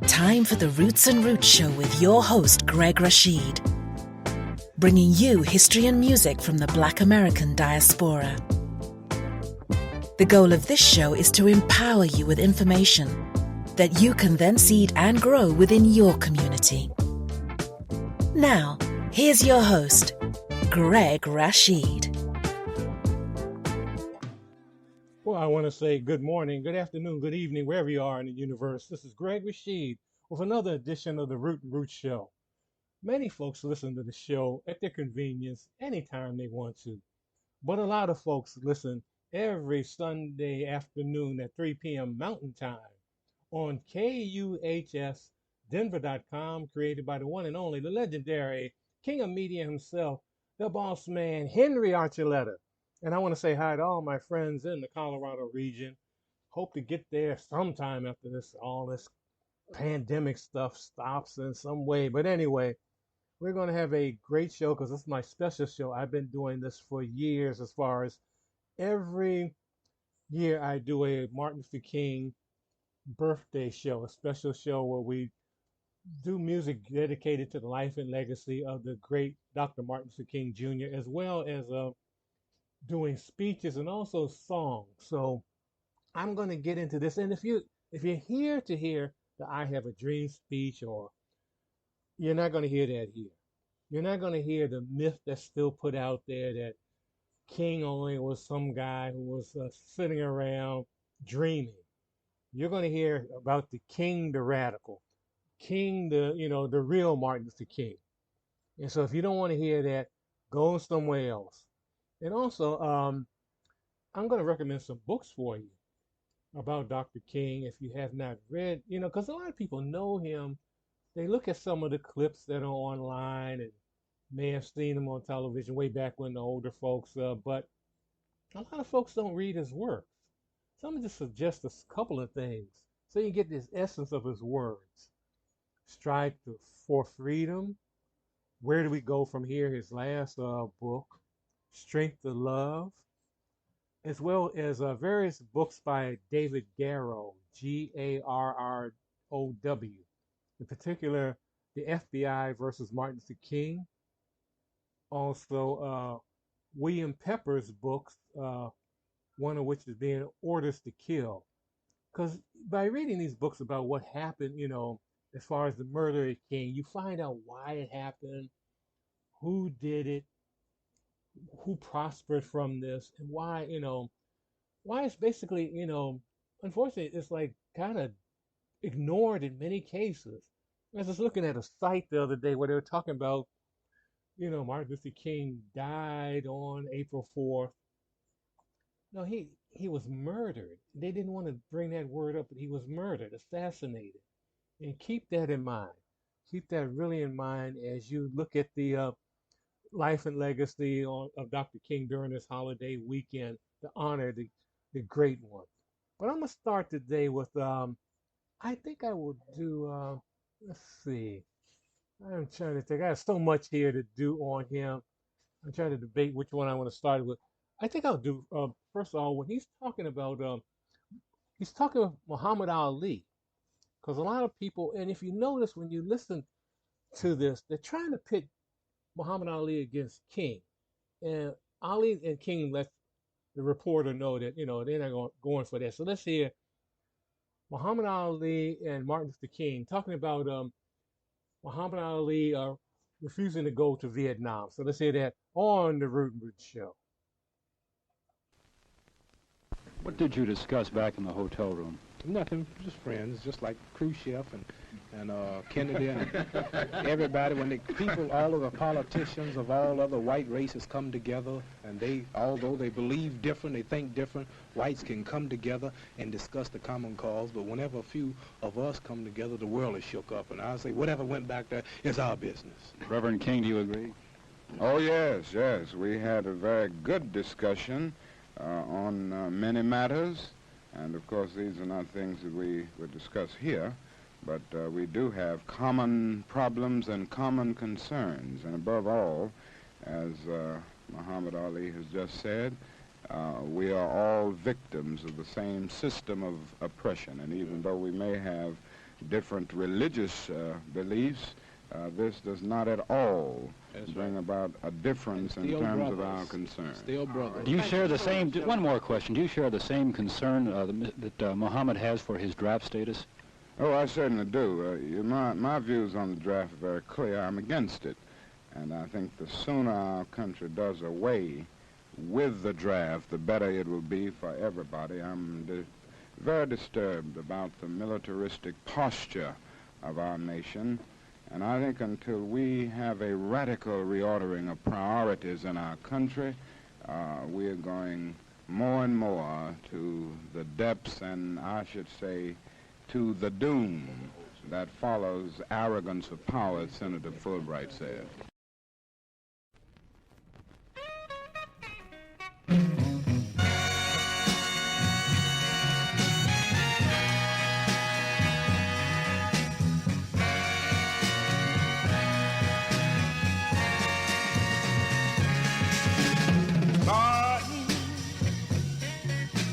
Time for the Roots and Roots Show with your host, Greg Rashid. Bringing you history and music from the Black American diaspora. The goal of this show is to empower you with information that you can then seed and grow within your community. Now, here's your host, Greg Rashid. Well, I want to say good morning, good afternoon, good evening, wherever you are in the universe. This is Greg Rashid with another edition of the Root and Roots Show. Many folks listen to the show at their convenience anytime they want to, but a lot of folks listen every Sunday afternoon at 3 p.m. Mountain Time on KUHSdenver.com, created by the one and only, the legendary king of media himself, the boss man, Henry Archuleta. And I want to say hi to all my friends in the Colorado region. Hope to get there sometime after all this pandemic stuff stops in some way. But anyway, we're going to have a great show because this is my special show. I've been doing this for years. As far as every year I do a Martin Luther King birthday show, a special show where we do music dedicated to the life and legacy of the great Dr. Martin Luther King Jr., as well as doing speeches and also songs. So I'm going to get into this. And if you're here to hear the I Have a Dream speech, or you're not going to hear that here. You're not going to hear the myth that's still put out there that King only was some guy who was sitting around dreaming. You're going to hear about the King, the radical, King, the real Martin Luther King. And so if you don't want to hear that, go somewhere else. And also, I'm going to recommend some books for you about Dr. King if you have not read, because a lot of people know him. They look at some of the clips that are online and may have seen him on television way back when, the older folks, but a lot of folks don't read his works. So I'm going to just suggest a couple of things so you get this essence of his words. Strive for Freedom. Where Do We Go From Here? His last book. Strength to Love, as well as various books by David Garrow, Garrow, in particular, the FBI versus Martin Luther King. Also, William Pepper's books, one of which is being Orders to Kill. Because by reading these books about what happened, as far as the murder of King, you find out why it happened, who did it, who prospered from this, and why it's basically, unfortunately, it's like kind of ignored in many cases. I was just looking at a site the other day where they were talking about, Martin Luther King died on April 4th. No, he was murdered. They didn't want to bring that word up, but he was murdered, assassinated. And keep that in mind. Keep that really in mind as you look at the life and legacy of Dr. King during this holiday weekend to honor the great one. But I'm going to start today with, I think I will do, let's see. I'm trying to think. I have so much here to do on him. I'm trying to debate which one I want to start with. I think I'll do, first of all, when he's talking about Muhammad Ali. Because a lot of people, and if you notice when you listen to this, they're trying to pit Muhammad Ali against King. And Ali and King let the reporter know that, they're not going for that. So let's hear Muhammad Ali and Martin Luther King talking about Muhammad Ali refusing to go to Vietnam. So let's hear that on the Root and Root Show. What did you discuss back in the hotel room? Nothing, just friends, just like Khrushchev and Kennedy and everybody. When the people, all of the politicians of all other white races come together, and although they believe different, they think different, whites can come together and discuss the common cause. But whenever a few of us come together, the world is shook up. And I say, whatever went back there is our business. Reverend King, do you agree? Oh, yes. We had a very good discussion on many matters. And, of course, these are not things that we would discuss here, but we do have common problems and common concerns. And above all, as Muhammad Ali has just said, we are all victims of the same system of oppression. And even though we may have different religious beliefs, this does not at all bring about a difference in terms of our concern. Still brothers. Do you share the same, one more question, do you share the same concern that Muhammad has for his draft status? Oh, I certainly do. My views on the draft are very clear. I'm against it. And I think the sooner our country does away with the draft, the better it will be for everybody. I'm very disturbed about the militaristic posture of our nation. And I think until we have a radical reordering of priorities in our country, we are going more and more to the depths and, I should say, to the doom that follows arrogance of power, as Senator Fulbright said. Martin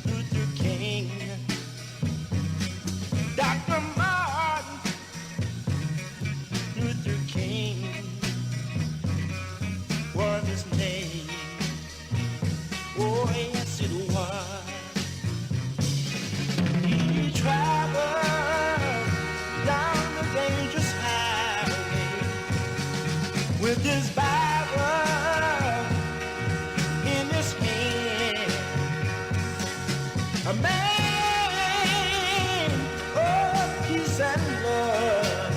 Luther King, Dr. Martin Luther King was his name. Oh, yes, it was. He traveled down the dangerous highway with his Bible in his hand. A man of peace and love,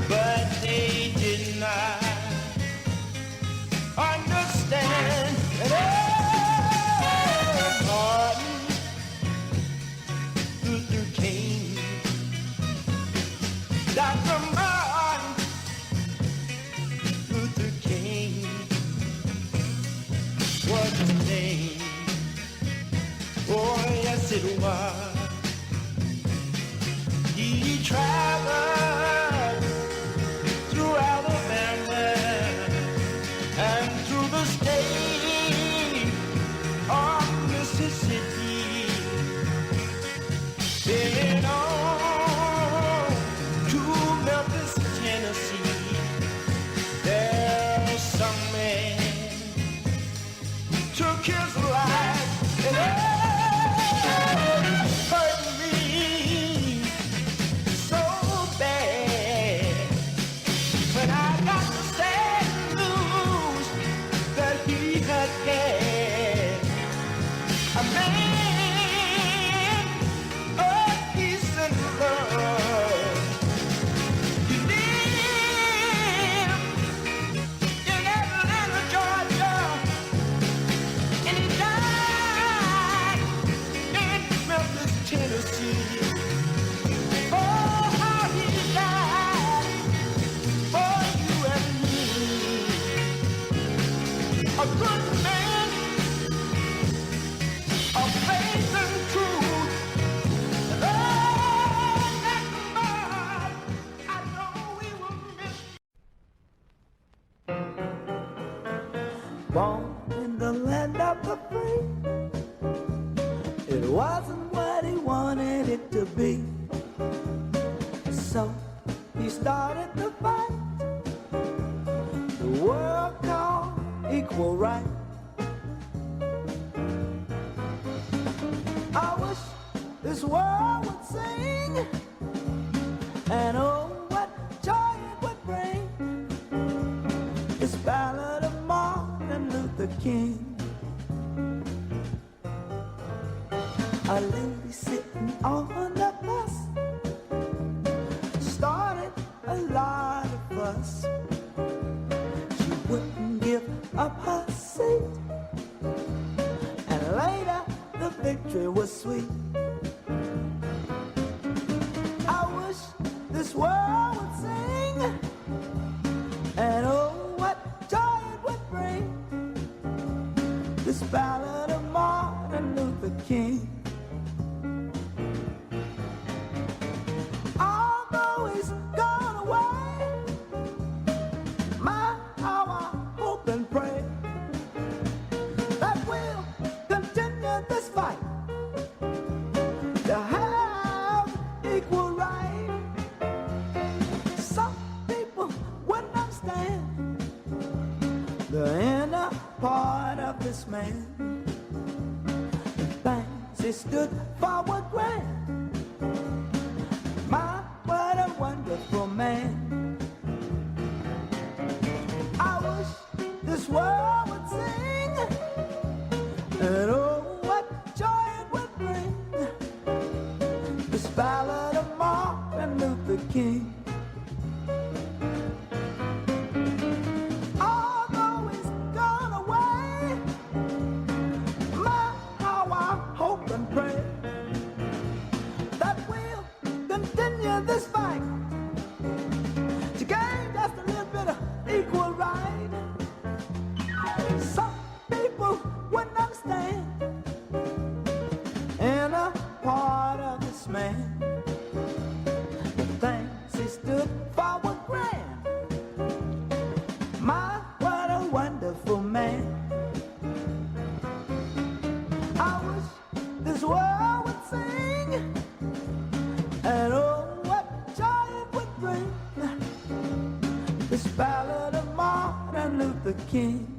but they did not understand that Martin Luther King, Dr. Martin Luther King was his name. Oh, yes, it was. He traveled through Alabama and through the state of Mississippi, then on to Memphis, Tennessee. There's some man took his life and hurt me so bad when I got the sad news that he had had a man of peace and love. He lived in Atlanta, Georgia, and he died in Memphis, Tennessee. Oh, how he died for you and me. A good man of faith and truth. Oh, that man, I know we will miss. Born in the land of the free, it wasn't what he wanted it to be. So he started the fight, the world called equal right. I wish this world would sing, and oh, what joy it would bring. This ballad of Martin Luther King. A lady sitting on the bus started a lot of fuss. She wouldn't give up her seat, and later the victory was sweet. I wish this world would sing, and oh, what joy it would bring. This ballad of Martin Luther King. Although he's gone away, my, how I hope and pray that we'll continue this fight man. The things he stood for were grand. My, what a wonderful man. I wish this world would sing, and oh, what joy it would bring. This ballad of Martin Luther King. Although he's gone away, my, how I hope and pray that we'll continue this fight to gain just a little bit of equal right. Some people wouldn't understand in a part of this man. The things he stood for were grand. My, what a wonderful man. I wish this world would sing, and oh, what joy it would bring. This ballad of Martin Luther King.